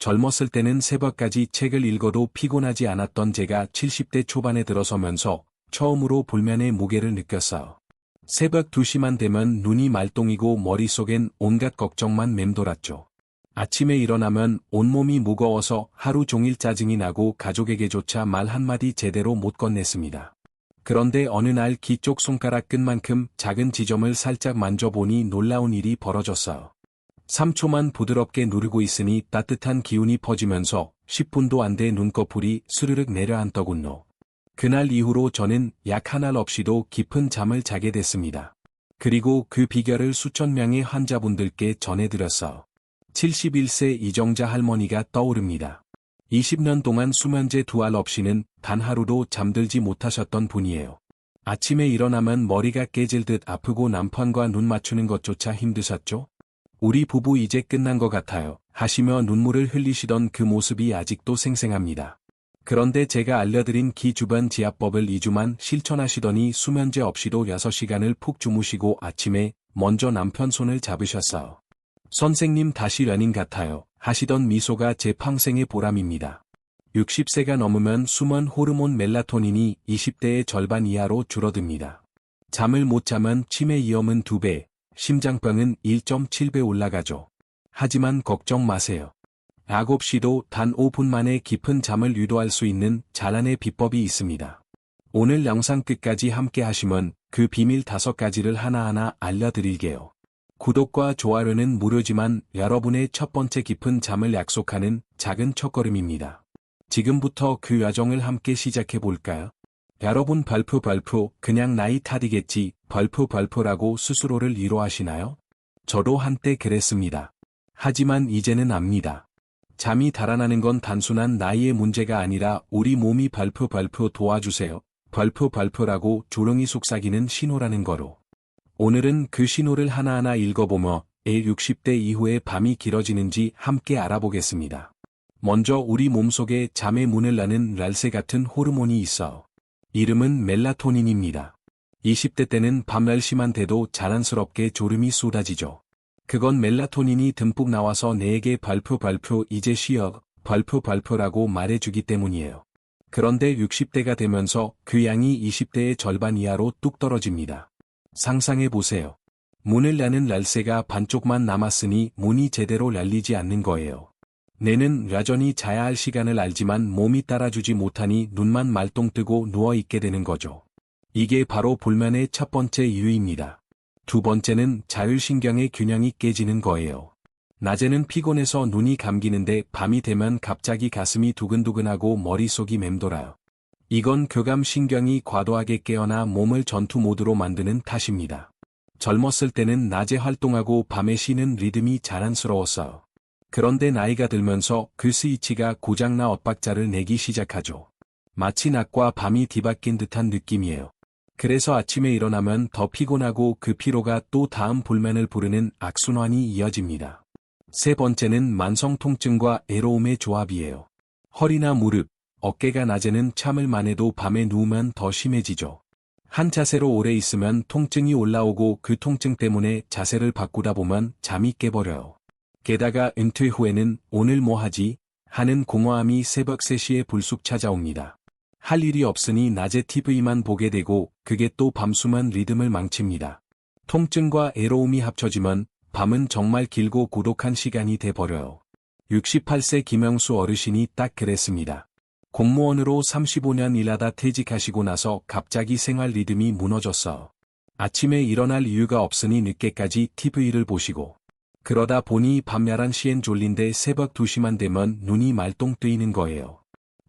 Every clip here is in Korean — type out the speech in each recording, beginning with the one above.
젊었을 때는 새벽까지 책을 읽어도 피곤하지 않았던 제가 70대 초반에 들어서면서 처음으로 불면의 무게를 느꼈어요. 새벽 2시만 되면 눈이 말똥이고 머릿속엔 온갖 걱정만 맴돌았죠. 아침에 일어나면 온몸이 무거워서 하루 종일 짜증이 나고 가족에게조차 말 한마디 제대로 못 건넸습니다. 그런데 어느 날 기 쪽 손가락 끝만큼 작은 지점을 살짝 만져보니 놀라운 일이 벌어졌어요. 3초만 부드럽게 누르고 있으니 따뜻한 기운이 퍼지면서 10분도 안 돼 눈꺼풀이 스르륵 내려앉더군요. 그날 이후로 저는 약 한 알 없이도 깊은 잠을 자게 됐습니다. 그리고 그 비결을 수천 명의 환자분들께 전해드렸어요. 71세 이정자 할머니가 떠오릅니다. 20년 동안 수면제 2알 없이는 단 하루도 잠들지 못하셨던 분이에요. 아침에 일어나면 머리가 깨질 듯 아프고 남편과 눈 맞추는 것조차 힘드셨죠? 우리 부부 이제 끝난 것 같아요. 하시며 눈물을 흘리시던 그 모습이 아직도 생생합니다. 그런데 제가 알려드린 기 주변 지압법을 2주만 실천하시더니 수면제 없이도 6시간을 푹 주무시고 아침에 먼저 남편 손을 잡으셨어요. 선생님 다시 런닝 같아요. 하시던 미소가 제 평생의 보람입니다. 60세가 넘으면 수면 호르몬 멜라토닌이 20대의 절반 이하로 줄어듭니다. 잠을 못 자면 치매 위험은 2배, 심장병은 1.7배 올라가죠. 하지만 걱정 마세요. 약 없이도 단 5분 만에 깊은 잠을 유도할 수 있는 자란의 비법이 있습니다. 오늘 영상 끝까지 함께 하시면 그 비밀 5가지를 하나하나 알려드릴게요. 구독과 좋아요는 무료지만 여러분의 첫 번째 깊은 잠을 약속하는 작은 첫걸음입니다. 지금부터 그 여정을 함께 시작해볼까요? 여러분 발표 그냥 나이 탓이겠지 발표라고 스스로를 위로하시나요? 저도 한때 그랬습니다. 하지만 이제는 압니다. 잠이 달아나는 건 단순한 나이의 문제가 아니라 우리 몸이 발표 도와주세요. 발표라고 조용히 속삭이는 신호라는 거로. 오늘은 그 신호를 하나하나 읽어보며 60대 이후에 밤이 길어지는지 함께 알아보겠습니다. 먼저 우리 몸속에 잠의 문을 여는 랄세 같은 호르몬이 있어. 이름은 멜라토닌입니다. 20대 때는 밤 10시만 돼도 자연스럽게 졸음이 쏟아지죠. 그건 멜라토닌이 듬뿍 나와서 내게 발표 이제 쉬어 발표라고 말해주기 때문이에요. 그런데 60대가 되면서 그 양이 20대의 절반 이하로 뚝 떨어집니다. 상상해보세요. 문을 여는 랄세가 반쪽만 남았으니 문이 제대로 열리지 않는 거예요. 뇌는 여전히 자야 할 시간을 알지만 몸이 따라주지 못하니 눈만 말똥 뜨고 누워있게 되는 거죠. 이게 바로 불면의 첫 번째 이유입니다. 두 번째는 자율신경의 균형이 깨지는 거예요. 낮에는 피곤해서 눈이 감기는데 밤이 되면 갑자기 가슴이 두근두근하고 머릿속이 맴돌아요. 이건 교감신경이 과도하게 깨어나 몸을 전투 모드로 만드는 탓입니다. 젊었을 때는 낮에 활동하고 밤에 쉬는 리듬이 자연스러웠어요. 그런데 나이가 들면서 그 스위치가 고장나 엇박자를 내기 시작하죠. 마치 낮과 밤이 뒤바뀐 듯한 느낌이에요. 그래서 아침에 일어나면 더 피곤하고 그 피로가 또 다음 불면을 부르는 악순환이 이어집니다. 세 번째는 만성 통증과 애로움의 조합이에요. 허리나 무릎, 어깨가 낮에는 참을 만해도 밤에 누우면 더 심해지죠. 한 자세로 오래 있으면 통증이 올라오고 그 통증 때문에 자세를 바꾸다 보면 잠이 깨버려요. 게다가 은퇴 후에는 오늘 뭐 하지? 하는 공허함이 새벽 3시에 불쑥 찾아옵니다. 할 일이 없으니 낮에 TV만 보게 되고 그게 또 밤수면 리듬을 망칩니다. 통증과 애로움이 합쳐지면 밤은 정말 길고 고독한 시간이 돼버려요. 68세 김영수 어르신이 딱 그랬습니다. 공무원으로 35년 일하다 퇴직하시고 나서 갑자기 생활 리듬이 무너졌어. 아침에 일어날 이유가 없으니 늦게까지 TV를 보시고 그러다 보니 밤 11시엔 졸린데 새벽 2시만 되면 눈이 말똥 뜨이는 거예요.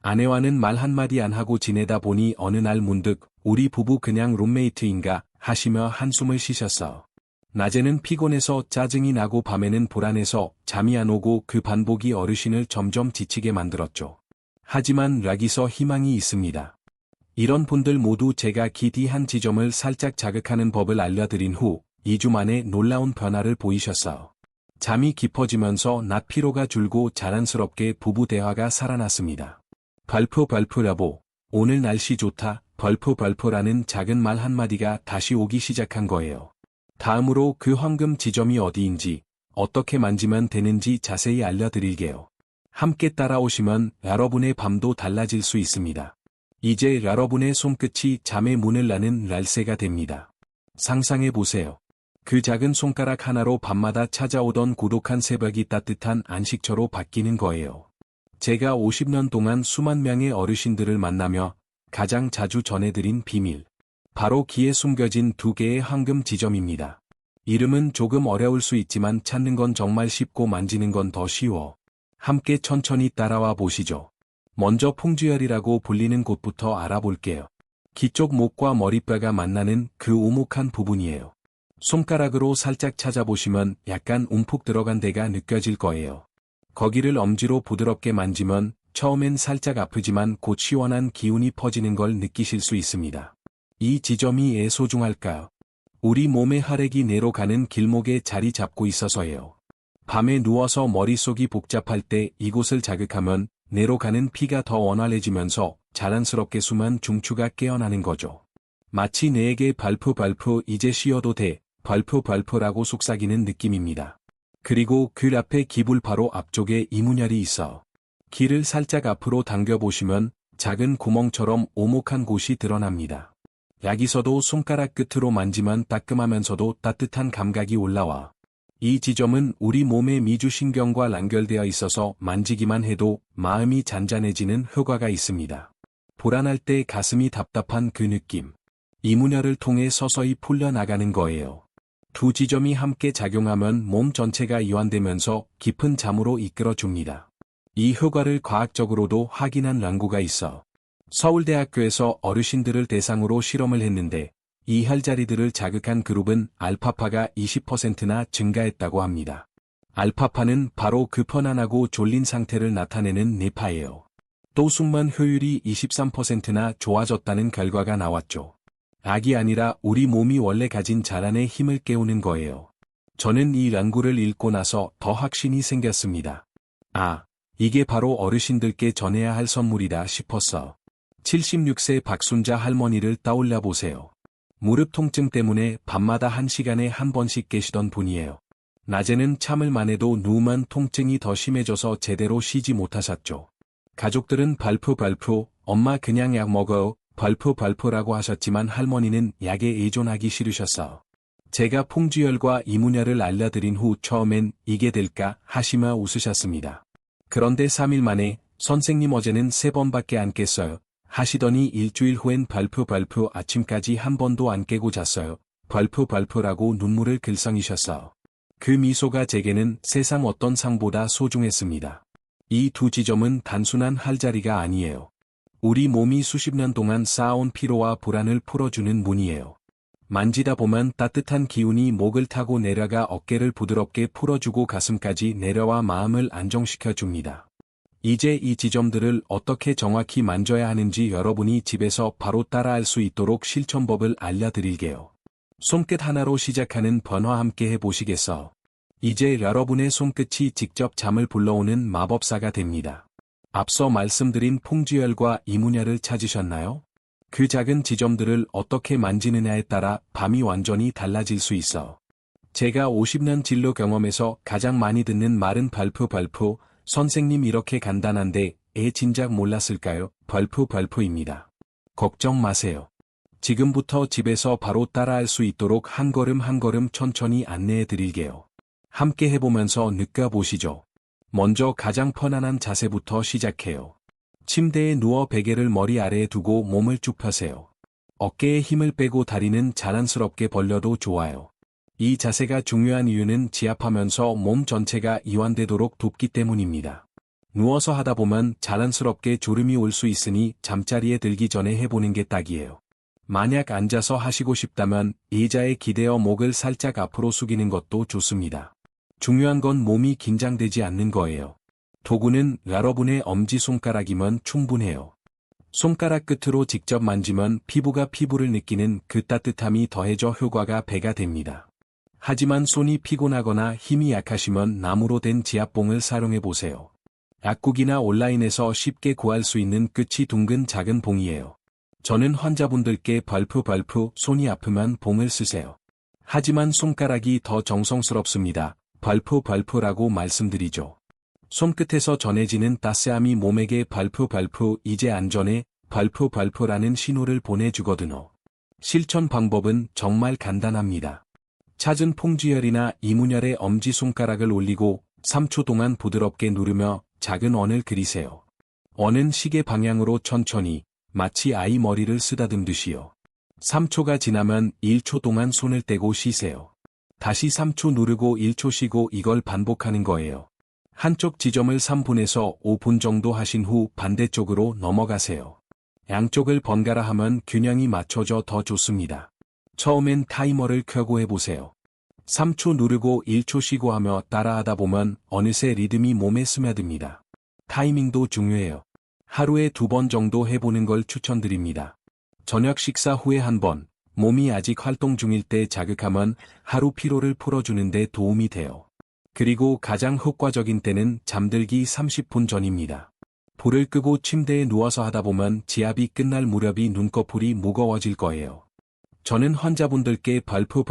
아내와는 말 한마디 안 하고 지내다 보니 어느 날 문득 우리 부부 그냥 룸메이트인가 하시며 한숨을 쉬셨어. 낮에는 피곤해서 짜증이 나고 밤에는 불안해서 잠이 안 오고 그 반복이 어르신을 점점 지치게 만들었죠. 하지만 여기서 희망이 있습니다. 이런 분들 모두 제가 기디 한 지점을 살짝 자극하는 법을 알려드린 후 2주 만에 놀라운 변화를 보이셨어요. 잠이 깊어지면서 낮 피로가 줄고 자연스럽게 부부 대화가 살아났습니다. 발표 여보, 오늘 날씨 좋다, 발표라는 작은 말 한마디가 다시 오기 시작한 거예요. 다음으로 그 황금 지점이 어디인지, 어떻게 만지면 되는지 자세히 알려드릴게요. 함께 따라오시면 여러분의 밤도 달라질 수 있습니다. 이제 여러분의 손끝이 잠의 문을 여는 열쇠가 됩니다. 상상해보세요. 그 작은 손가락 하나로 밤마다 찾아오던 고독한 새벽이 따뜻한 안식처로 바뀌는 거예요. 제가 50년 동안 수만 명의 어르신들을 만나며 가장 자주 전해드린 비밀. 바로 귀에 숨겨진 두 개의 황금 지점입니다. 이름은 조금 어려울 수 있지만 찾는 건 정말 쉽고 만지는 건 더 쉬워. 함께 천천히 따라와 보시죠. 먼저 풍주열이라고 불리는 곳부터 알아볼게요. 귀 쪽 목과 머리뼈가 만나는 그 오목한 부분이에요. 손가락으로 살짝 찾아보시면 약간 움푹 들어간 데가 느껴질 거예요. 거기를 엄지로 부드럽게 만지면 처음엔 살짝 아프지만 곧 시원한 기운이 퍼지는 걸 느끼실 수 있습니다. 이 지점이 왜 소중할까요? 우리 몸의 혈액이 뇌로 가는 길목에 자리 잡고 있어서예요. 밤에 누워서 머릿속이 복잡할 때 이곳을 자극하면 뇌로 가는 피가 더 원활해지면서 자연스럽게 숨은 중추가 깨어나는 거죠. 마치 뇌에게 발푸 이제 쉬어도 돼, 발푸라고 속삭이는 느낌입니다. 그리고 그 앞에 기불 바로 앞쪽에 이문혈이 있어. 귀를 살짝 앞으로 당겨보시면 작은 구멍처럼 오목한 곳이 드러납니다. 여기서도 손가락 끝으로 만지면 따끔하면서도 따뜻한 감각이 올라와. 이 지점은 우리 몸의 미주신경과 연결되어 있어서 만지기만 해도 마음이 잔잔해지는 효과가 있습니다. 불안할 때 가슴이 답답한 그 느낌. 이문혈을 통해 서서히 풀려나가는 거예요. 두 지점이 함께 작용하면 몸 전체가 이완되면서 깊은 잠으로 이끌어줍니다. 이 효과를 과학적으로도 확인한 연구가 있어. 서울대학교에서 어르신들을 대상으로 실험을 했는데 이 혈자리들을 자극한 그룹은 알파파가 20%나 증가했다고 합니다. 알파파는 바로 그 편안하고 졸린 상태를 나타내는 뇌파예요. 또 숙면 효율이 23%나 좋아졌다는 결과가 나왔죠. 악이 아니라 우리 몸이 원래 가진 자란의 힘을 깨우는 거예요. 저는 이 연구를 읽고 나서 더 확신이 생겼습니다. 아, 이게 바로 어르신들께 전해야 할 선물이다 싶었어. 76세 박순자 할머니를 떠올려 보세요. 무릎 통증 때문에 밤마다 1시간에 한 번씩 계시던 분이에요. 낮에는 참을만 해도 누우면 통증이 더 심해져서 제대로 쉬지 못하셨죠. 가족들은 발푸, 엄마 그냥 약 먹어요, 발푸라고 하셨지만 할머니는 약에 의존하기 싫으셨어. 제가 풍주열과 이문혈을 알려드린 후 처음엔 이게 될까 하시며 웃으셨습니다. 그런데 3일 만에 선생님 어제는 3번밖에 안 깼어요 하시더니 일주일 후엔 발푸 아침까지 한 번도 안 깨고 잤어요. 발푸라고 눈물을 글썽이셨어. 그 미소가 제게는 세상 어떤 상보다 소중했습니다. 이 두 지점은 단순한 혈자리가 아니에요. 우리 몸이 수십 년 동안 쌓아온 피로와 불안을 풀어주는 문이에요. 만지다 보면 따뜻한 기운이 목을 타고 내려가 어깨를 부드럽게 풀어주고 가슴까지 내려와 마음을 안정시켜 줍니다. 이제 이 지점들을 어떻게 정확히 만져야 하는지 여러분이 집에서 바로 따라할 수 있도록 실천법을 알려드릴게요. 손끝 하나로 시작하는 변화 함께 해보시겠어? 이제 여러분의 손끝이 직접 잠을 불러오는 마법사가 됩니다. 앞서 말씀드린 풍주열과 이문혈을 찾으셨나요? 그 작은 지점들을 어떻게 만지느냐에 따라 밤이 완전히 달라질 수 있어. 제가 50년 진료 경험에서 가장 많이 듣는 말은 발푸, 선생님 이렇게 간단한데 진작 몰랐을까요? 발푸입니다. 걱정 마세요. 지금부터 집에서 바로 따라할 수 있도록 한 걸음 한 걸음 천천히 안내해 드릴게요. 함께 해보면서 느껴보시죠. 먼저 가장 편안한 자세부터 시작해요. 침대에 누워 베개를 머리 아래에 두고 몸을 쭉 펴세요. 어깨에 힘을 빼고 다리는 자연스럽게 벌려도 좋아요. 이 자세가 중요한 이유는 지압하면서 몸 전체가 이완되도록 돕기 때문입니다. 누워서 하다 보면 자연스럽게 졸음이 올 수 있으니 잠자리에 들기 전에 해보는 게 딱이에요. 만약 앉아서 하시고 싶다면 의자에 기대어 목을 살짝 앞으로 숙이는 것도 좋습니다. 중요한 건 몸이 긴장되지 않는 거예요. 도구는 여러분의 엄지손가락이면 충분해요. 손가락 끝으로 직접 만지면 피부가 피부를 느끼는 그 따뜻함이 더해져 효과가 배가 됩니다. 하지만 손이 피곤하거나 힘이 약하시면 나무로 된 지압봉을 사용해보세요. 약국이나 온라인에서 쉽게 구할 수 있는 끝이 둥근 작은 봉이에요. 저는 환자분들께 발푸 손이 아프면 봉을 쓰세요. 하지만 손가락이 더 정성스럽습니다. 발푸라고 말씀드리죠. 손끝에서 전해지는 따스함이 몸에게 발푸 이제 안전해 발푸라는 신호를 보내주거든요. 실천 방법은 정말 간단합니다. 찾은 풍주열이나 이문열의 엄지손가락을 올리고 3초 동안 부드럽게 누르며 작은 원을 그리세요. 원은 시계 방향으로 천천히, 마치 아이 머리를 쓰다듬듯이요. 3초가 지나면 1초 동안 손을 떼고 쉬세요. 다시 3초 누르고 1초 쉬고 이걸 반복하는 거예요. 한쪽 지점을 3분에서 5분 정도 하신 후 반대쪽으로 넘어가세요. 양쪽을 번갈아 하면 균형이 맞춰져 더 좋습니다. 처음엔 타이머를 켜고 해보세요. 3초 누르고 1초 쉬고 하며 따라하다 보면 어느새 리듬이 몸에 스며듭니다. 타이밍도 중요해요. 하루에 2번 정도 해보는 걸 추천드립니다. 저녁 식사 후에 1번, 몸이 아직 활동 중일 때 자극하면 하루 피로를 풀어주는데 도움이 돼요. 그리고 가장 효과적인 때는 잠들기 30분 전입니다. 불을 끄고 침대에 누워서 하다 보면 지압이 끝날 무렵이 눈꺼풀이 무거워질 거예요. 저는 환자분들께 발푸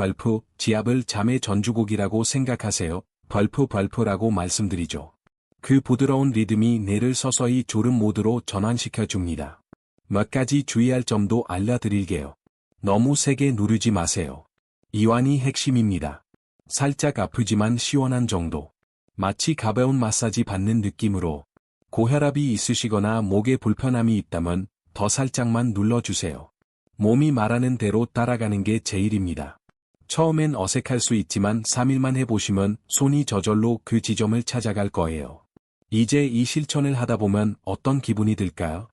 지압을 잠의 전주곡이라고 생각하세요. 발푸라고 말씀드리죠. 그 부드러운 리듬이 뇌를 서서히 졸음 모드로 전환시켜 줍니다. 몇 가지 주의할 점도 알려드릴게요. 너무 세게 누르지 마세요. 이완이 핵심입니다. 살짝 아프지만 시원한 정도. 마치 가벼운 마사지 받는 느낌으로. 고혈압이 있으시거나 목에 불편함이 있다면 더 살짝만 눌러주세요. 몸이 말하는 대로 따라가는 게 제일입니다. 처음엔 어색할 수 있지만 3일만 해보시면 손이 저절로 그 지점을 찾아갈 거예요. 이제 이 실천을 하다 보면 어떤 기분이 들까요?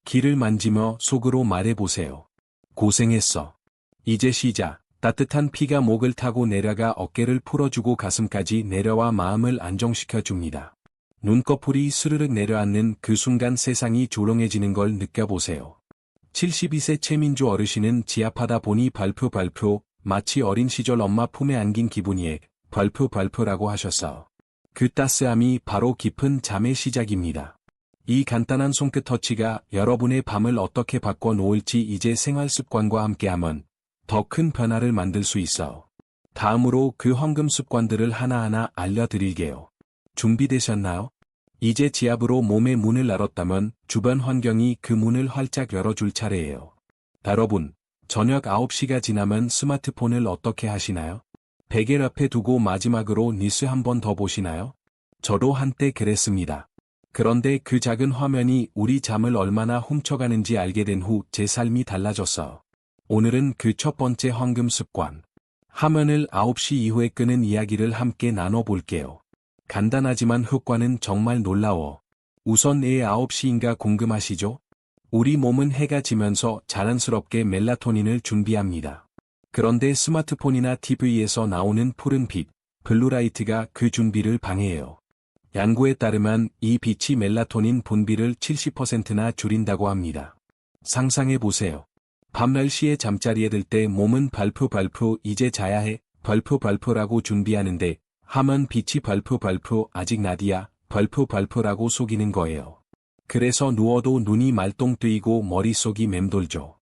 귀를 만지며 속으로 말해보세요. 고생했어. 이제 시작. 따뜻한 피가 목을 타고 내려가 어깨를 풀어주고 가슴까지 내려와 마음을 안정시켜 줍니다. 눈꺼풀이 스르륵 내려앉는 그 순간 세상이 조용해지는 걸 느껴보세요. 72세 최민주 어르신은 지압하다 보니 발푸 마치 어린 시절 엄마 품에 안긴 기분이에 발푸라고 하셨어. 그 따스함이 바로 깊은 잠의 시작입니다. 이 간단한 손끝 터치가 여러분의 밤을 어떻게 바꿔 놓을지 이제 생활 습관과 함께하면 더 큰 변화를 만들 수 있어. 다음으로 그 황금 습관들을 하나하나 알려드릴게요. 준비되셨나요? 이제 지압으로 몸의 문을 열었다면 주변 환경이 그 문을 활짝 열어줄 차례예요. 여러분, 저녁 9시가 지나면 스마트폰을 어떻게 하시나요? 베개 앞에 두고 마지막으로 뉴스 한 번 더 보시나요? 저도 한때 그랬습니다. 그런데 그 작은 화면이 우리 잠을 얼마나 훔쳐가는지 알게 된 후 제 삶이 달라졌어. 오늘은 그 첫 번째 황금 습관. 화면을 9시 이후에 끄는 이야기를 함께 나눠볼게요. 간단하지만 효과는 정말 놀라워. 우선 왜 9시인가 궁금하시죠? 우리 몸은 해가 지면서 자연스럽게 멜라토닌을 준비합니다. 그런데 스마트폰이나 TV에서 나오는 푸른 빛, 블루라이트가 그 준비를 방해해요. 연구에 따르면 이 빛이 멜라토닌 분비를 70%나 줄인다고 합니다. 상상해보세요. 밤 10시에 잠자리에 들 때 몸은 발푸 이제 자야 해 발푸라고 준비하는데 하면 빛이 발푸 아직 낮이야 발푸라고 속이는 거예요. 그래서 누워도 눈이 말똥 뜨이고 머릿속이 맴돌죠.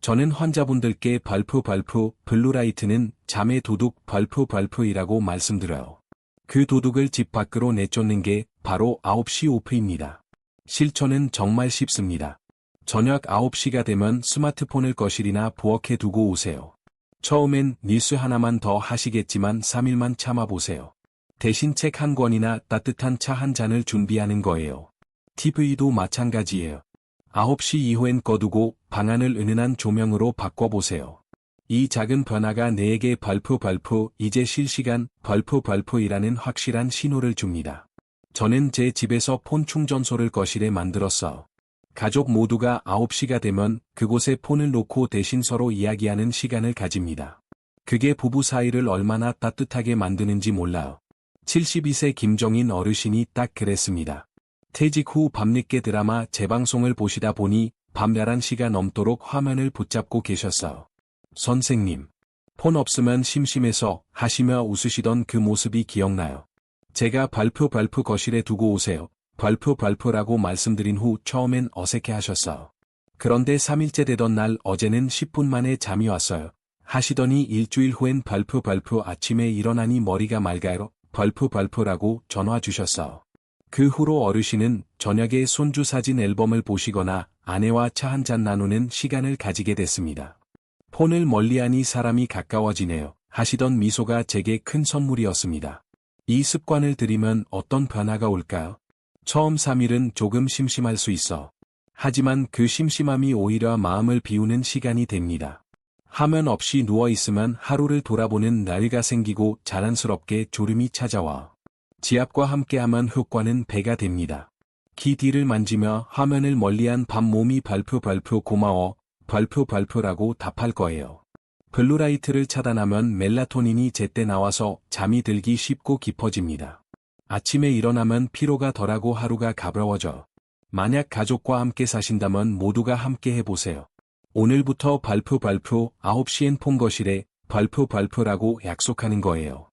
저는 환자분들께 발푸 블루라이트는 잠의 도둑 발푸이라고 말씀드려요. 그 도둑을 집 밖으로 내쫓는 게 바로 9시 오프입니다. 실천은 정말 쉽습니다. 저녁 9시가 되면 스마트폰을 거실이나 부엌에 두고 오세요. 처음엔 뉴스 하나만 더 하시겠지만 3일만 참아보세요. 대신 책 한 권이나 따뜻한 차 한 잔을 준비하는 거예요. TV도 마찬가지예요. 9시 이후엔 꺼두고 방안을 은은한 조명으로 바꿔보세요. 이 작은 변화가 내에게 발푸 이제 쉴 시간 발푸이라는 확실한 신호를 줍니다. 저는 제 집에서 폰 충전소를 거실에 만들었어. 가족 모두가 9시가 되면 그곳에 폰을 놓고 대신 서로 이야기하는 시간을 가집니다. 그게 부부 사이를 얼마나 따뜻하게 만드는지 몰라요. 72세 김정인 어르신이 딱 그랬습니다. 퇴직 후 밤늦게 드라마 재방송을 보시다 보니 밤 11시가 넘도록 화면을 붙잡고 계셨어요. 선생님, 폰 없으면 심심해서 하시며 웃으시던 그 모습이 기억나요. 제가 발푸 거실에 두고 오세요. 발푸라고 말씀드린 후 처음엔 어색해 하셨어요. 그런데 3일째 되던 날 어제는 10분 만에 잠이 왔어요. 하시더니 일주일 후엔 발푸 아침에 일어나니 머리가 맑아요. 발푸라고 전화 주셨어요. 그 후로 어르신은 저녁에 손주 사진 앨범을 보시거나 아내와 차 한잔 나누는 시간을 가지게 됐습니다. 폰을 멀리하니 사람이 가까워지네요. 하시던 미소가 제게 큰 선물이었습니다. 이 습관을 들이면 어떤 변화가 올까요? 처음 3일은 조금 심심할 수 있어. 하지만 그 심심함이 오히려 마음을 비우는 시간이 됩니다. 화면 없이 누워있으면 하루를 돌아보는 나이가 생기고 자연스럽게 졸음이 찾아와. 지압과 함께하면 효과는 배가 됩니다. 귀 뒤를 만지며 화면을 멀리한 밤 몸이 발표 고마워 발표라고 답할 거예요. 블루라이트를 차단하면 멜라토닌이 제때 나와서 잠이 들기 쉽고 깊어집니다. 아침에 일어나면 피로가 덜하고 하루가 가벼워져. 만약 가족과 함께 사신다면 모두가 함께 해보세요. 오늘부터 발표 9시엔 폰거실에 발표라고 약속하는 거예요.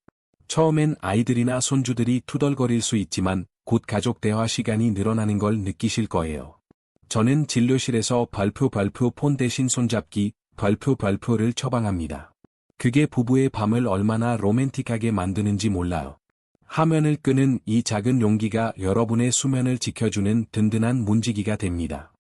처음엔 아이들이나 손주들이 투덜거릴 수 있지만 곧 가족 대화 시간이 늘어나는 걸 느끼실 거예요. 저는 진료실에서 발표 폰 대신 손잡기 발표를 처방합니다. 그게 부부의 밤을 얼마나 로맨틱하게 만드는지 몰라요. 화면을 끄는 이 작은 용기가 여러분의 수면을 지켜주는 든든한 문지기가 됩니다.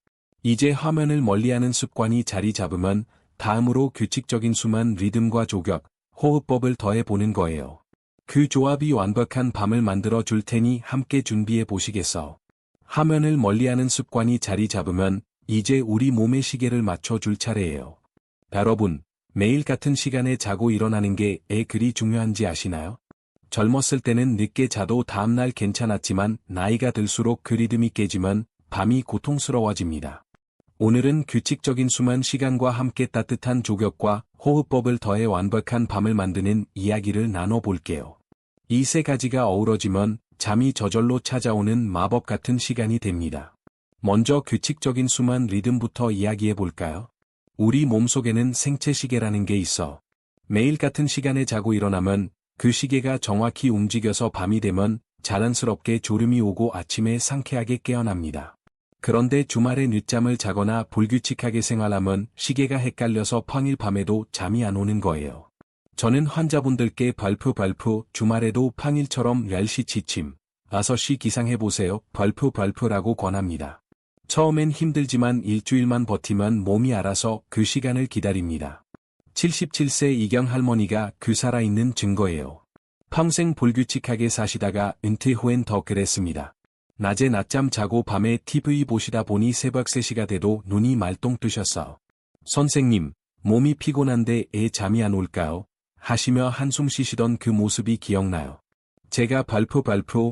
이제 화면을 멀리하는 습관이 자리 잡으면 다음으로 규칙적인 수면 리듬과 조격, 호흡법을 더해보는 거예요. 그 조합이 완벽한 밤을 만들어 줄 테니 함께 준비해 보시겠어? 화면을 멀리하는 습관이 자리 잡으면 이제 우리 몸의 시계를 맞춰줄 차례예요. 여러분, 매일 같은 시간에 자고 일어나는 게 그리 중요한지 아시나요? 젊었을 때는 늦게 자도 다음날 괜찮았지만 나이가 들수록 그 리듬이 깨지면 밤이 고통스러워집니다. 오늘은 규칙적인 수면 시간과 함께 따뜻한 조격과 호흡법을 더해 완벽한 밤을 만드는 이야기를 나눠볼게요. 이 세 가지가 어우러지면 잠이 저절로 찾아오는 마법 같은 시간이 됩니다. 먼저 규칙적인 수면 리듬부터 이야기해볼까요? 우리 몸속에는 생체 시계라는 게 있어. 매일 같은 시간에 자고 일어나면 그 시계가 정확히 움직여서 밤이 되면 자연스럽게 졸음이 오고 아침에 상쾌하게 깨어납니다. 그런데 주말에 늦잠을 자거나 불규칙하게 생활하면 시계가 헷갈려서 평일 밤에도 잠이 안 오는 거예요. 저는 환자분들께 발표 주말에도 평일처럼 10시 지침, 5시 기상해보세요 발표라고 권합니다. 처음엔 힘들지만 일주일만 버티면 몸이 알아서 그 시간을 기다립니다. 77세 이경 할머니가 그 살아있는 증거예요. 평생 불규칙하게 사시다가 은퇴 후엔 더 그랬습니다. 낮에 낮잠 자고 밤에 TV 보시다 보니 새벽 3시가 돼도 눈이 말똥 뜨셨어. 선생님, 몸이 피곤한데 잠이 안 올까요? 하시며 한숨 쉬시던 그 모습이 기억나요. 제가 발표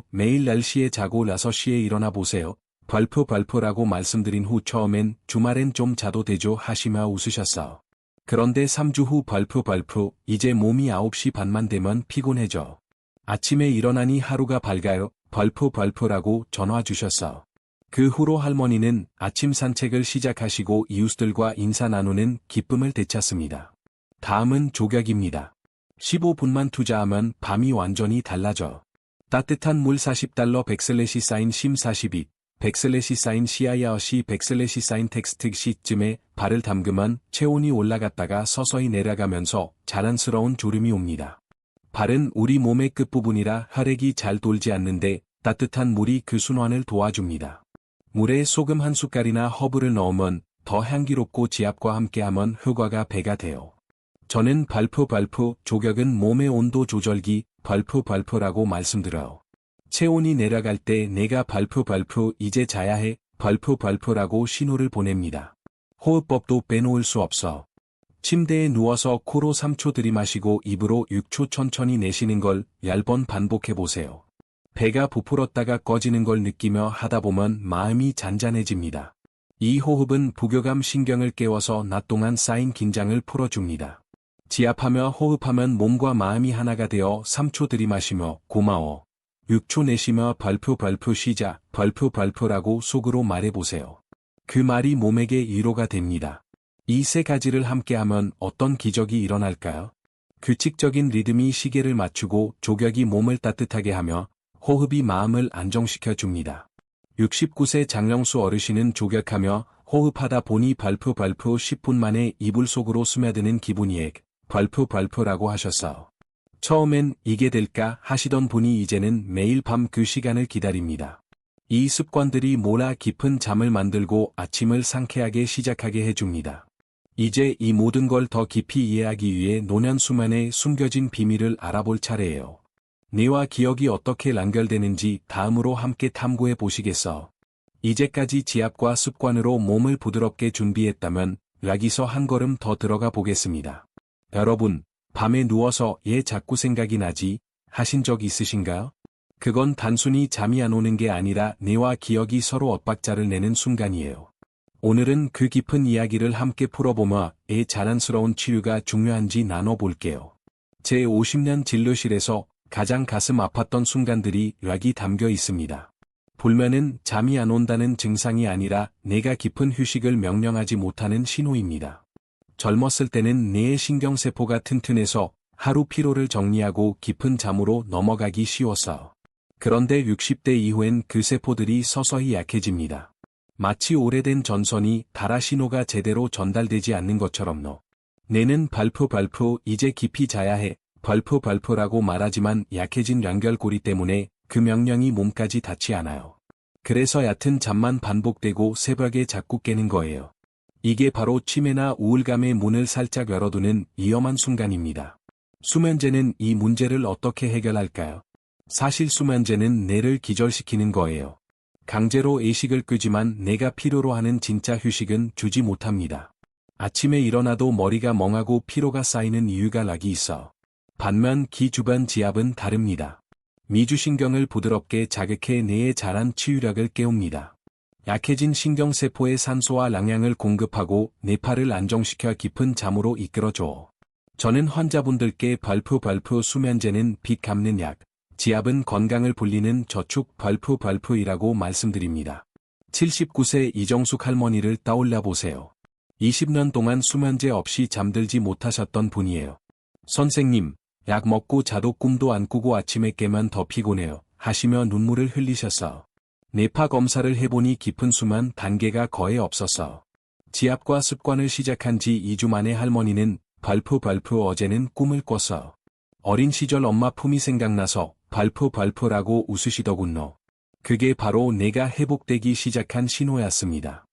매일 10시에 자고 6시에 일어나 보세요. 발표라고 말씀드린 후 처음엔 주말엔 좀 자도 되죠 하시며 웃으셨어. 그런데 3주 후 발표 이제 몸이 9시 반만 되면 피곤해져. 아침에 일어나니 하루가 밝아요. 발표라고 전화 주셨어. 그 후로 할머니는 아침 산책을 시작하시고 이웃들과 인사 나누는 기쁨을 되찾습니다. 다음은 조격입니다. 15분만 투자하면 밤이 완전히 달라져. 따뜻한 물 40달러 백/사인 심 42, 백/사인 시아야어시 백/사인 텍스트 시쯤에 발을 담그면 체온이 올라갔다가 서서히 내려가면서 자연스러운 졸음이 옵니다. 발은 우리 몸의 끝부분이라 혈액이 잘 돌지 않는데 따뜻한 물이 그 순환을 도와줍니다. 물에 소금 한 숟갈이나 허브를 넣으면 더 향기롭고 지압과 함께하면 효과가 배가 돼요. 저는 발표 조격은 몸의 온도 조절기 발표라고 말씀드려요. 체온이 내려갈 때 내가 발표 이제 자야 해 발표라고 신호를 보냅니다. 호흡법도 빼놓을 수 없어. 침대에 누워서 코로 3초 들이마시고 입으로 6초 천천히 내쉬는 걸 10번 반복해보세요. 배가 부풀었다가 꺼지는 걸 느끼며 하다보면 마음이 잔잔해집니다. 이 호흡은 부교감 신경을 깨워서 낮 동안 쌓인 긴장을 풀어줍니다. 지압하며 호흡하면 몸과 마음이 하나가 되어 3초 들이마시며 고마워. 6초 내쉬며 발표 시작 발표라고 속으로 말해보세요. 그 말이 몸에게 위로가 됩니다. 이 세 가지를 함께하면 어떤 기적이 일어날까요? 규칙적인 리듬이 시계를 맞추고 조격이 몸을 따뜻하게 하며 호흡이 마음을 안정시켜 줍니다. 69세 장영수 어르신은 조격하며 호흡하다 보니 발표 10분 만에 이불 속으로 스며드는 기분이에 발표라고 하셨어. 처음엔 이게 될까 하시던 분이 이제는 매일 밤 그 시간을 기다립니다. 이 습관들이 몰아 깊은 잠을 만들고 아침을 상쾌하게 시작하게 해줍니다. 이제 이 모든 걸 더 깊이 이해하기 위해 노년 수면의 숨겨진 비밀을 알아볼 차례예요. 뇌와 기억이 어떻게 연결되는지 다음으로 함께 탐구해 보시겠어? 이제까지 지압과 습관으로 몸을 부드럽게 준비했다면 여기서 한 걸음 더 들어가 보겠습니다. 여러분, 밤에 누워서 자꾸 생각이 나지 하신 적 있으신가요? 그건 단순히 잠이 안 오는 게 아니라 뇌와 기억이 서로 엇박자를 내는 순간이에요. 오늘은 그 깊은 이야기를 함께 풀어보며 자연스러운 치유가 중요한지 나눠볼게요. 제 50년 진료실에서 가장 가슴 아팠던 순간들이 여기 담겨 있습니다. 불면은 잠이 안 온다는 증상이 아니라 뇌가 깊은 휴식을 명령하지 못하는 신호입니다. 젊었을 때는 뇌의 신경세포가 튼튼해서 하루 피로를 정리하고 깊은 잠으로 넘어가기 쉬웠어요. 그런데 60대 이후엔 그 세포들이 서서히 약해집니다. 마치 오래된 전선이 닳아 신호가 제대로 전달되지 않는 것처럼요. 뇌는 발표 이제 깊이 자야 해 발표라고 말하지만 약해진 연결고리 때문에 그 명령이 몸까지 닿지 않아요. 그래서 얕은 잠만 반복되고 새벽에 자꾸 깨는 거예요. 이게 바로 치매나 우울감의 문을 살짝 열어두는 위험한 순간입니다. 수면제는 이 문제를 어떻게 해결할까요? 사실 수면제는 뇌를 기절시키는 거예요. 강제로 의식을 끄지만 뇌가 필요로 하는 진짜 휴식은 주지 못합니다. 아침에 일어나도 머리가 멍하고 피로가 쌓이는 이유가 여기 있어. 반면 기 주변 지압은 다릅니다. 미주신경을 부드럽게 자극해 뇌의 자란 치유력을 깨웁니다. 약해진 신경세포에 산소와 영양을 공급하고 뇌파를 안정시켜 깊은 잠으로 이끌어줘. 저는 환자분들께 발표 수면제는 빚 갚는 약, 지압은 건강을 불리는 저축 발표이라고 말씀드립니다. 79세 이정숙 할머니를 떠올려 보세요. 20년 동안 수면제 없이 잠들지 못하셨던 분이에요. 선생님, 약 먹고 자도 꿈도 안 꾸고 아침에 깨면 더 피곤해요 하시며 눈물을 흘리셨어. 뇌파 검사를 해보니 깊은 수면 단계가 거의 없었어. 지압과 습관을 시작한 지 2주 만에 할머니는 발표 어제는 꿈을 꿨어. 어린 시절 엄마 품이 생각나서 발표라고 웃으시더군요. 그게 바로 뇌가 회복되기 시작한 신호였습니다.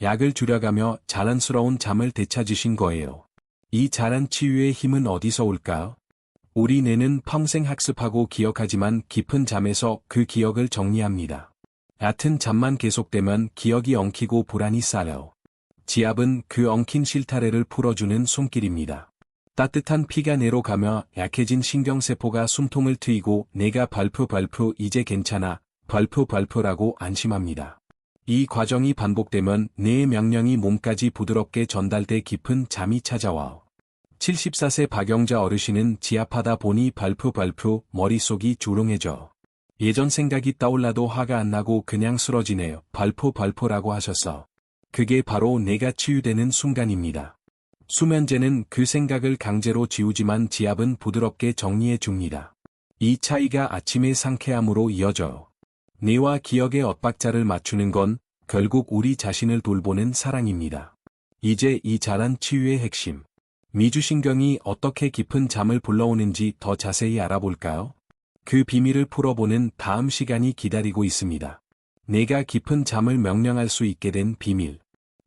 약을 줄여가며 자연스러운 잠을 되찾으신 거예요. 이 자란 치유의 힘은 어디서 올까요? 우리 뇌는 평생 학습하고 기억하지만 깊은 잠에서 그 기억을 정리합니다. 얕은 잠만 계속되면 기억이 엉키고 불안이 쌓여요. 지압은 그 엉킨 실타래를 풀어주는 손길입니다. 따뜻한 피가 뇌로 가며 약해진 신경세포가 숨통을 트이고 뇌가 발표 이제 괜찮아 발표라고 안심합니다. 이 과정이 반복되면 뇌의 명령이 몸까지 부드럽게 전달돼 깊은 잠이 찾아와요. 74세 박영자 어르신은 지압하다 보니 발표 머릿속이 조롱해져. 예전 생각이 떠올라도 화가 안 나고 그냥 쓰러지네요. 발표라고 하셨어. 그게 바로 뇌가 치유되는 순간입니다. 수면제는 그 생각을 강제로 지우지만 지압은 부드럽게 정리해 줍니다. 이 차이가 아침의 상쾌함으로 이어져요. 뇌와 기억의 엇박자를 맞추는 건 결국 우리 자신을 돌보는 사랑입니다. 이제 이 자란 치유의 핵심. 미주신경이 어떻게 깊은 잠을 불러오는지 더 자세히 알아볼까요? 그 비밀을 풀어보는 다음 시간이 기다리고 있습니다. 내가 깊은 잠을 명령할 수 있게 된 비밀.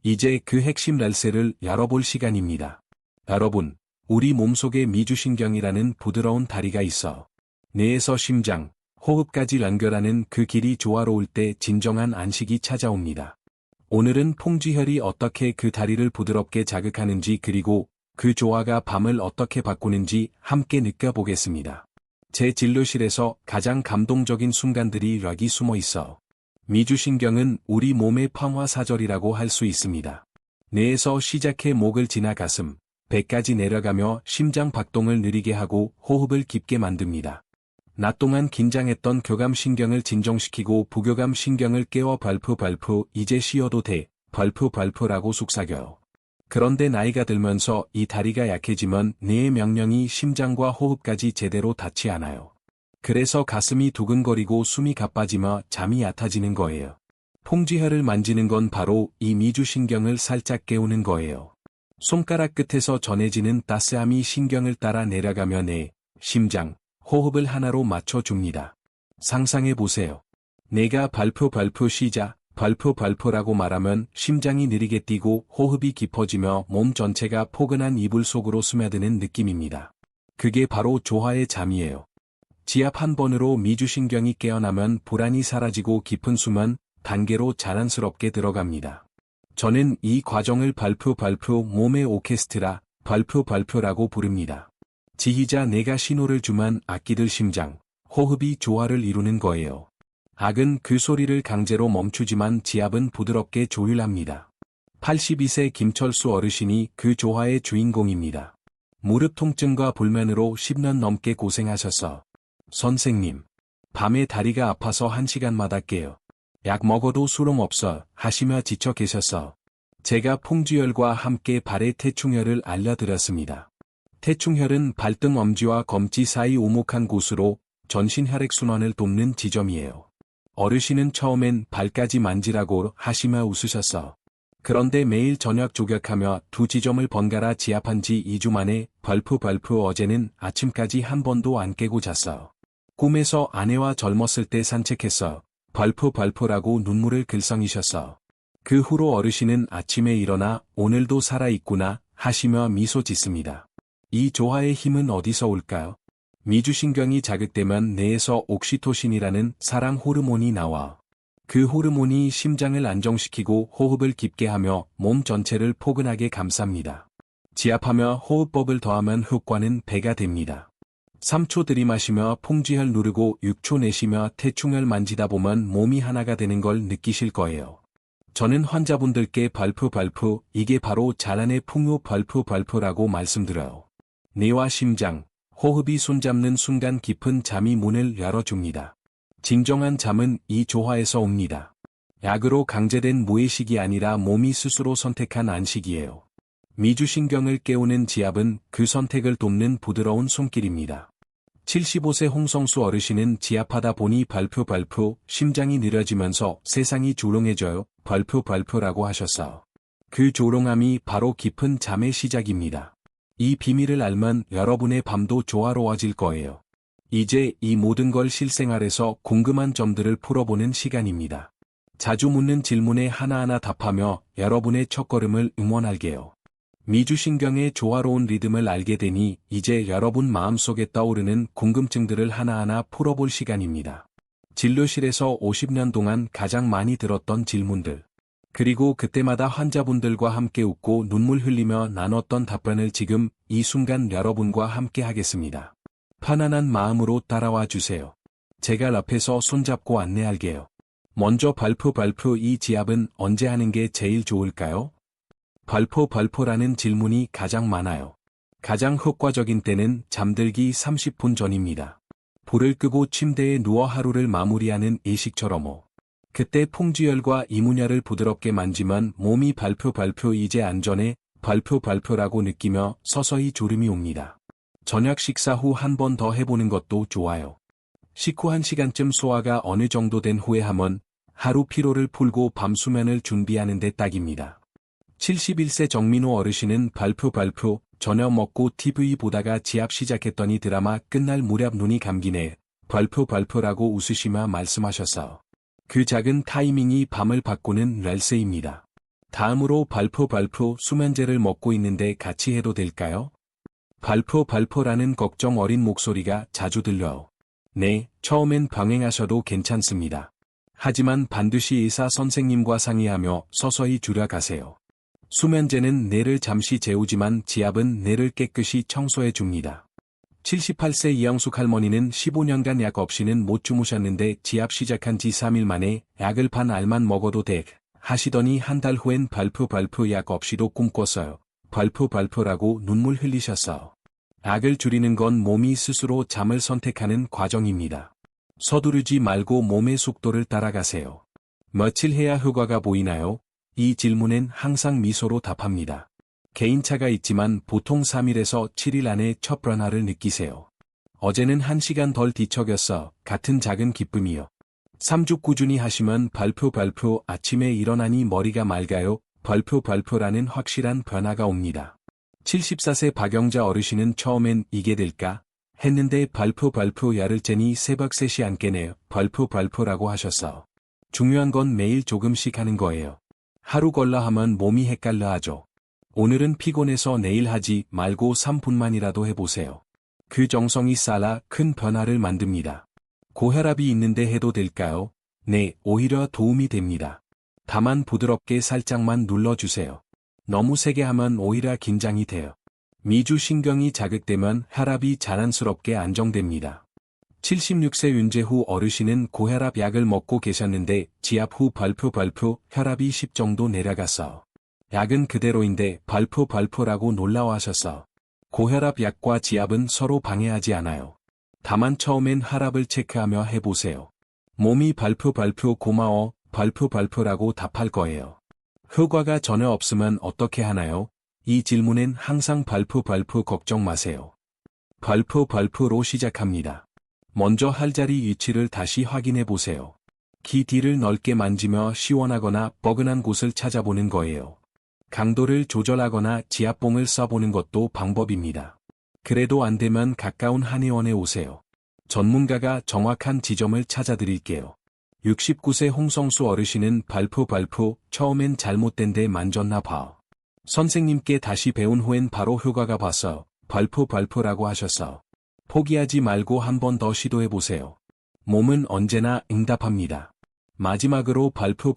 이제 그 핵심 열쇠를 열어볼 시간입니다. 여러분, 우리 몸속에 미주신경이라는 부드러운 다리가 있어. 뇌에서 심장, 호흡까지 연결하는 그 길이 조화로울 때 진정한 안식이 찾아옵니다. 오늘은 풍쥐혈이 어떻게 그 다리를 부드럽게 자극하는지 그리고 그 조화가 밤을 어떻게 바꾸는지 함께 느껴보겠습니다. 제 진료실에서 가장 감동적인 순간들이 여기 숨어 있어. 미주신경은 우리 몸의 평화사절이라고 할 수 있습니다. 뇌에서 시작해 목을 지나 가슴, 배까지 내려가며 심장 박동을 느리게 하고 호흡을 깊게 만듭니다. 낮 동안 긴장했던 교감신경을 진정시키고 부교감신경을 깨워 발표 이제 쉬어도 돼 발표라고 속삭여요. 그런데 나이가 들면서 이 다리가 약해지면 뇌의 명령이 심장과 호흡까지 제대로 닿지 않아요. 그래서 가슴이 두근거리고 숨이 가빠지며 잠이 얕아지는 거예요. 풍쥐혈을 만지는 건 바로 이 미주신경을 살짝 깨우는 거예요. 손가락 끝에서 전해지는 따스함이 신경을 따라 내려가며 뇌, 심장, 호흡을 하나로 맞춰줍니다. 상상해 보세요. 내가 발표 시작, 발표라고 말하면 심장이 느리게 뛰고 호흡이 깊어지며 몸 전체가 포근한 이불 속으로 스며드는 느낌입니다. 그게 바로 조화의 잠이에요. 지압 한 번으로 미주신경이 깨어나면 불안이 사라지고 깊은 숨은 단계로 자연스럽게 들어갑니다. 저는 이 과정을 발표 몸의 오케스트라, 발표라고 부릅니다. 지휘자 내가 신호를 주면 악기들 심장, 호흡이 조화를 이루는 거예요. 악은 그 소리를 강제로 멈추지만 지압은 부드럽게 조율합니다. 82세 김철수 어르신이 그 조화의 주인공입니다. 무릎 통증과 불면으로 10년 넘게 고생하셨어. 선생님, 밤에 다리가 아파서 1시간마다 깨요. 약 먹어도 소용없어 하시며 지쳐 계셨어. 제가 풍주혈과 함께 발의 태충혈을 알려드렸습니다. 태충혈은 발등 엄지와 검지 사이 오목한 곳으로 전신 혈액순환을 돕는 지점이에요. 어르신은 처음엔 발까지 만지라고 하시며 웃으셨어. 그런데 매일 저녁 조격하며 두 지점을 번갈아 지압한 지 2주 만에 발표 어제는 아침까지 한 번도 안 깨고 잤어. 꿈에서 아내와 젊었을 때 산책했어. 발표라고 눈물을 글썽이셨어. 그 후로 어르신은 아침에 일어나 오늘도 살아있구나 하시며 미소 짓습니다. 이 조화의 힘은 어디서 올까요? 미주신경이 자극되면 뇌에서 옥시토신이라는 사랑 호르몬이 나와. 그 호르몬이 심장을 안정시키고 호흡을 깊게 하며 몸 전체를 포근하게 감쌉니다. 지압하며 호흡법을 더하면 효과는 배가 됩니다. 3초 들이마시며 풍주혈 누르고 6초 내쉬며 태충혈 만지다 보면 몸이 하나가 되는 걸 느끼실 거예요. 저는 환자분들께 발표 이게 바로 자란의 풍요 발표라고 말씀드려요. 뇌와 심장, 호흡이 손잡는 순간 깊은 잠이 문을 열어줍니다. 진정한 잠은 이 조화에서 옵니다. 약으로 강제된 무의식이 아니라 몸이 스스로 선택한 안식이에요. 미주신경을 깨우는 지압은 그 선택을 돕는 부드러운 손길입니다. 75세 홍성수 어르신은 지압하다 보니 발표 심장이 느려지면서 세상이 조롱해져요. 발표라고 하셨어. 그 조롱함이 바로 깊은 잠의 시작입니다. 이 비밀을 알면 여러분의 밤도 조화로워질 거예요. 이제 이 모든 걸 실생활에서 궁금한 점들을 풀어보는 시간입니다. 자주 묻는 질문에 하나하나 답하며 여러분의 첫걸음을 응원할게요. 미주신경의 조화로운 리듬을 알게 되니 이제 여러분 마음속에 떠오르는 궁금증들을 하나하나 풀어볼 시간입니다. 진료실에서 50년 동안 가장 많이 들었던 질문들. 그리고 그때마다 환자분들과 함께 웃고 눈물 흘리며 나눴던 답변을 지금 이 순간 여러분과 함께 하겠습니다. 편안한 마음으로 따라와 주세요. 제가 앞에서 손잡고 안내할게요. 먼저 발표 이 지압은 언제 하는 게 제일 좋을까요? 발표라는 질문이 가장 많아요. 가장 효과적인 때는 잠들기 30분 전입니다. 불을 끄고 침대에 누워 하루를 마무리하는 예식처럼 그때 풍주혈과 이문혈을 부드럽게 만지면 몸이 발표 이제 안전해 발표라고 느끼며 서서히 졸음이 옵니다. 저녁 식사 후 한 번 더 해보는 것도 좋아요. 식후 1시간쯤 소화가 어느 정도 된 후에 하면 하루 피로를 풀고 밤 수면을 준비하는 데 딱입니다. 71세 정민호 어르신은 발표 저녁 먹고 TV 보다가 지압 시작했더니 드라마 끝날 무렵 눈이 감기네 발표라고 웃으시며 말씀하셨어. 그 작은 타이밍이 밤을 바꾸는 렐세입니다. 다음으로 발표 수면제를 먹고 있는데 같이 해도 될까요? 발표라는 걱정 어린 목소리가 자주 들려요. 네, 처음엔 병행하셔도 괜찮습니다. 하지만 반드시 의사 선생님과 상의하며 서서히 줄여가세요. 수면제는 뇌를 잠시 재우지만 지압은 뇌를 깨끗이 청소해 줍니다. 78세 이영숙 할머니는 15년간 약 없이는 못 주무셨는데 지압 시작한 지 3일 만에 약을 반 알만 먹어도 돼 하시더니 한 달 후엔 발표 약 없이도 꿈 꿨어요. 발표라고 눈물 흘리셨어. 약을 줄이는 건 몸이 스스로 잠을 선택하는 과정입니다. 서두르지 말고 몸의 속도를 따라가세요. 며칠 해야 효과가 보이나요? 이 질문엔 항상 미소로 답합니다. 개인차가 있지만 보통 3일에서 7일 안에 첫 변화를 느끼세요. 어제는 1시간 덜 뒤척였어. 같은 작은 기쁨이요. 3주 꾸준히 하시면 발표 아침에 일어나니 머리가 맑아요. 발표라는 확실한 변화가 옵니다. 74세 박영자 어르신은 처음엔 이게 될까 했는데 발표 야를째니 새벽 3시 안 깨네요. 발표라고 하셨어. 중요한 건 매일 조금씩 하는 거예요. 하루 걸라 하면 몸이 헷갈려 하죠. 오늘은 피곤해서 내일 하지 말고 3분만이라도 해보세요. 그 정성이 쌓아 큰 변화를 만듭니다. 고혈압이 있는데 해도 될까요? 네, 오히려 도움이 됩니다. 다만 부드럽게 살짝만 눌러주세요. 너무 세게 하면 오히려 긴장이 돼요. 미주신경이 자극되면 혈압이 자연스럽게 안정됩니다. 76세 윤재후 어르신은 고혈압 약을 먹고 계셨는데 지압 후 발표 혈압이 10 정도 내려갔어. 약은 그대로인데 발표라고 놀라워하셨어. 고혈압 약과 지압은 서로 방해하지 않아요. 다만 처음엔 혈압을 체크하며 해보세요. 몸이 발표 고마워 발표라고 답할 거예요. 효과가 전혀 없으면 어떻게 하나요? 이 질문엔 항상 발표 걱정 마세요. 발표로 시작합니다. 먼저 할 자리 위치를 다시 확인해 보세요. 귀 뒤를 넓게 만지며 시원하거나 뻐근한 곳을 찾아보는 거예요. 강도를 조절하거나 지압봉을 쏴보는 것도 방법입니다. 그래도 안 되면 가까운 한의원에 오세요. 전문가가 정확한 지점을 찾아드릴게요. 69세 홍성수 어르신은 발표 처음엔 잘못된 데 만졌나 봐. 선생님께 다시 배운 후엔 바로 효과가 봤어. 발표라고 하셨어. 포기하지 말고 한 번 더 시도해보세요. 몸은 언제나 응답합니다. 마지막으로 발표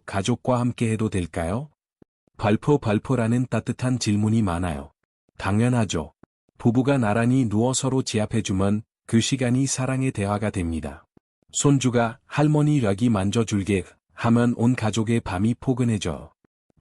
가족과 함께 해도 될까요? 발표라는 따뜻한 질문이 많아요. 당연하죠. 부부가 나란히 누워 서로 지압해주면 그 시간이 사랑의 대화가 됩니다. 손주가 할머니 여기 만져줄게 하면 온 가족의 밤이 포근해져.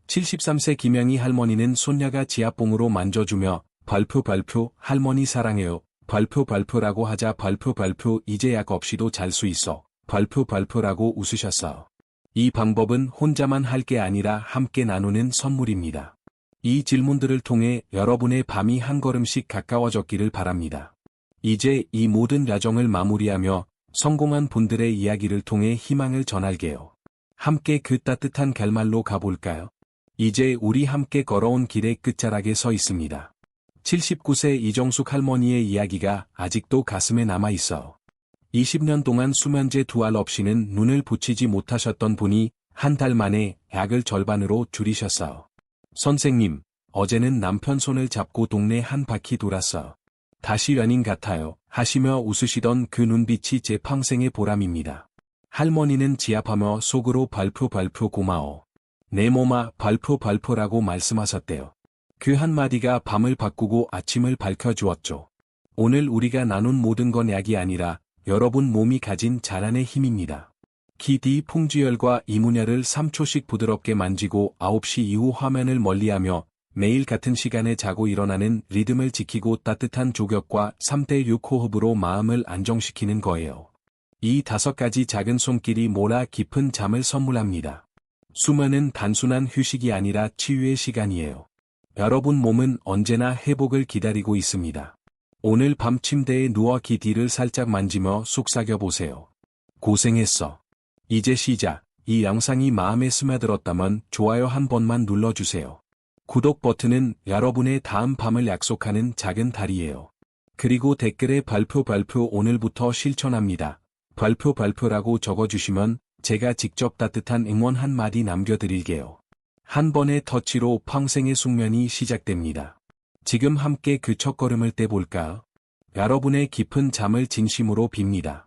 73세 김영희 할머니는 손녀가 지압봉으로 만져주며 발표 할머니 사랑해요. 발표라고 하자 발표 이제 약 없이도 잘 수 있어. 발표라고 웃으셨어. 이 방법은 혼자만 할 게 아니라 함께 나누는 선물입니다. 이 질문들을 통해 여러분의 밤이 한 걸음씩 가까워졌기를 바랍니다. 이제 이 모든 야정을 마무리하며 성공한 분들의 이야기를 통해 희망을 전할게요. 함께 그 따뜻한 결말로 가볼까요? 이제 우리 함께 걸어온 길의 끝자락에 서 있습니다. 79세 이정숙 할머니의 이야기가 아직도 가슴에 남아 있어. 20년 동안 수면제 2알 없이는 눈을 붙이지 못하셨던 분이 한 달 만에 약을 절반으로 줄이셨어. 선생님, 어제는 남편 손을 잡고 동네 한 바퀴 돌았어. 다시 연인 같아요. 하시며 웃으시던 그 눈빛이 제 평생의 보람입니다. 할머니는 지압하며 속으로 발표 고마워. 내 몸아 발표라고 말씀하셨대요. 그 한마디가 밤을 바꾸고 아침을 밝혀주었죠. 오늘 우리가 나눈 모든 건 약이 아니라 여러분 몸이 가진 자란의 힘입니다. 귀 뒤 풍주열과 이문열을 3초씩 부드럽게 만지고 9시 이후 화면을 멀리하며 매일 같은 시간에 자고 일어나는 리듬을 지키고 따뜻한 조격과 3대6 호흡으로 마음을 안정시키는 거예요. 이 5가지 작은 손길이 몰아 깊은 잠을 선물합니다. 수면은 단순한 휴식이 아니라 치유의 시간이에요. 여러분 몸은 언제나 회복을 기다리고 있습니다. 오늘 밤 침대에 누워 귀 뒤를 살짝 만지며 속삭여보세요. 고생했어. 이제 시작. 이 영상이 마음에 스며들었다면 좋아요 한 번만 눌러주세요. 구독 버튼은 여러분의 다음 밤을 약속하는 작은 달이에요. 그리고 댓글에 발표 오늘부터 실천합니다. 발표라고 적어주시면 제가 직접 따뜻한 응원 한마디 남겨드릴게요. 한 번의 터치로 평생의 숙면이 시작됩니다. 지금 함께 그 첫걸음을 떼볼까요? 여러분의 깊은 잠을 진심으로 빕니다.